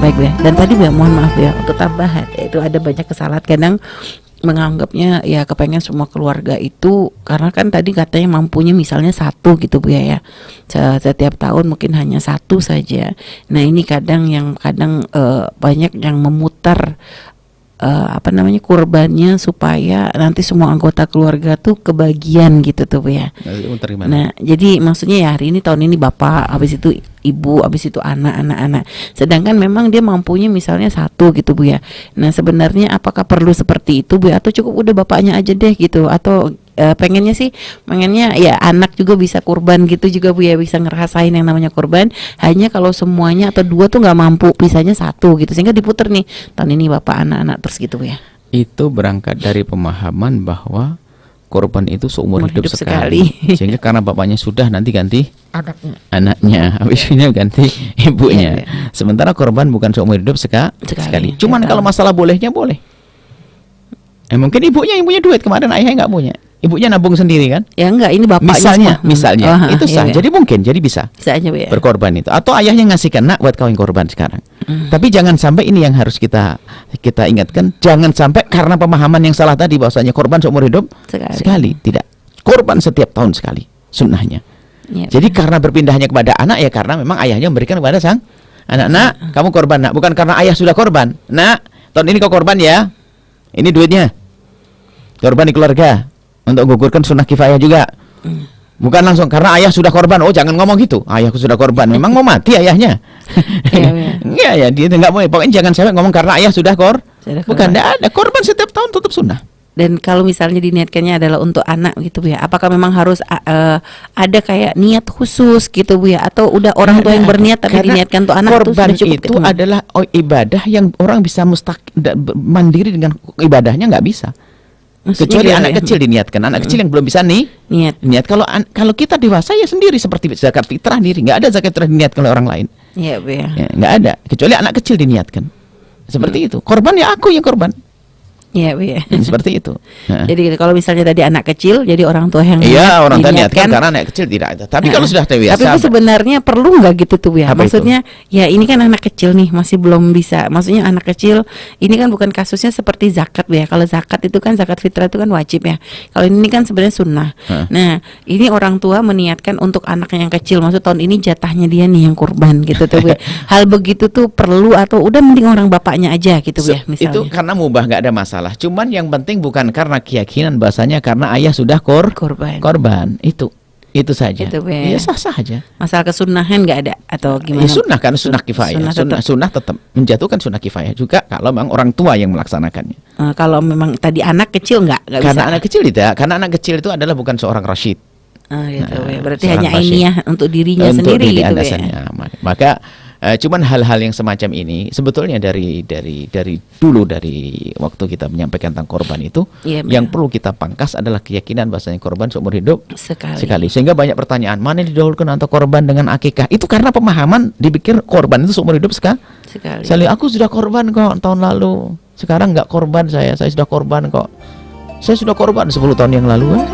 baik Bu ya. Dan tadi Bu ya, mohon maaf ya untuk tambahan, itu ada banyak kesalahan kadang menganggapnya ya kepengen semua keluarga itu, karena kan tadi katanya mampunya misalnya satu gitu Bu ya, setiap tahun mungkin hanya satu saja. Nah ini kadang banyak yang memutar kurbannya supaya nanti semua anggota keluarga tuh kebagian gitu tuh Bu ya. Nah jadi maksudnya ya hari ini tahun ini bapak, habis itu ibu, habis itu anak. Sedangkan memang dia mampunya misalnya satu gitu Bu ya. Nah sebenarnya apakah perlu seperti itu Bu ya, atau cukup udah bapaknya aja deh gitu, atau pengennya ya anak juga bisa kurban gitu juga Bu ya, bisa ngerasain yang namanya kurban. Hanya kalau semuanya atau dua tuh nggak mampu, bisanya satu gitu, sehingga diputer nih tahun ini bapak anak terus gitu Bu ya. Itu berangkat dari pemahaman bahwa korban itu seumur hidup sekali. Sehingga karena bapaknya sudah, nanti ganti anaknya, habis ini ganti ibunya. Sementara korban bukan seumur hidup sekali. Cuman kalau masalah bolehnya boleh. Mungkin ibunya duit, kemarin ayahnya nggak punya, ibunya nabung sendiri kan? Ya enggak, ini bapaknya misalnya itu sah. Jadi mungkin, jadi bisa aja, Bu ya, berkorban itu. Atau ayahnya ngasihkan, nak buat kawin korban sekarang. Tapi jangan sampai, ini yang harus kita ingatkan, jangan sampai karena pemahaman yang salah tadi bahwasanya korban seumur hidup sekali. Tidak, korban setiap tahun sekali sunnahnya. Jadi karena berpindahnya kepada anak ya karena memang ayahnya memberikan kepada sang anak, nak kamu korban, nak, bukan karena ayah sudah korban, nak tahun ini kau korban ya, ini duitnya, korban di keluarga untuk gugurkan sunnah kifayah juga. Bukan langsung karena ayah sudah korban, oh jangan ngomong gitu, ayahku sudah korban, memang mau mati ayahnya. Enggak ya, dia nggak boleh. Pokoknya jangan sampai ngomong karena ayah sudah bukan, ada korban setiap tahun tetap sunnah. Dan kalau misalnya diniatkannya adalah untuk anak gitu Bu ya, apakah memang harus ada kayak niat khusus gitu Bu ya, atau udah orang tua yang berniat tapi diniatkan untuk anak? Korban itu adalah ibadah yang orang bisa mandiri dengan ibadahnya, nggak bisa. Kecuali anak kecil diniatkan, anak kecil yang belum bisa niat. Kalau kita dewasa ya sendiri, seperti zakat fitrah diri, nggak ada zakat fitrah diniatkan oleh orang lain. Iya Bu ya. Nggak ada, kecuali anak kecil diniatkan. Seperti itu. Korban ya aku yang korban. Iya Bu ya. Seperti itu. Jadi kalau misalnya tadi anak kecil, jadi orang tua yang orang tua niatkan, karena anak kecil tidak ada. Tapi kalau sudah dewasa, tapi itu sebenarnya perlu nggak gitu tuh ya? Maksudnya ya ini kan anak kecil nih, masih belum bisa. Maksudnya anak kecil ini kan bukan kasusnya seperti zakat Bu ya. Kalau zakat itu kan, zakat fitrah itu kan wajib ya. Kalau ini kan sebenarnya sunnah. Nah ini orang tua meniatkan untuk anaknya yang kecil, maksud tahun ini jatahnya dia nih yang kurban gitu tuh Bu ya. Hal begitu tuh perlu, atau udah mending orang bapaknya aja gitu Bu ya misalnya? Itu karena mubah, nggak ada masalah. Cuman yang penting bukan karena keyakinan bahasanya karena ayah sudah korban. Itu saja. Ya sah-sah aja. Masalah kesunahan nggak ada atau gimana? Ya sunnah, kan sunnah kifayah. Sunnah tetap menjatuhkan sunnah kifayah juga kalau memang orang tua yang melaksanakannya. Kalau memang tadi anak kecil nggak bisa. Karena anak kecil tidak. Karena anak kecil itu adalah bukan seorang rasyid. Berarti hanya ainiyah untuk dirinya sendiri gitu ya. Maka cuman hal-hal yang semacam ini sebetulnya dari dulu, dari waktu kita menyampaikan tentang korban itu, yang perlu kita pangkas adalah keyakinan bahasanya korban seumur hidup sekali. Sehingga banyak pertanyaan, mana didahulukan antara korban dengan akikah? Itu karena pemahaman dipikir korban itu seumur hidup sekali. Aku sudah korban kok tahun lalu, sekarang nggak korban, saya sudah korban kok. Saya sudah korban 10 tahun yang lalu kan?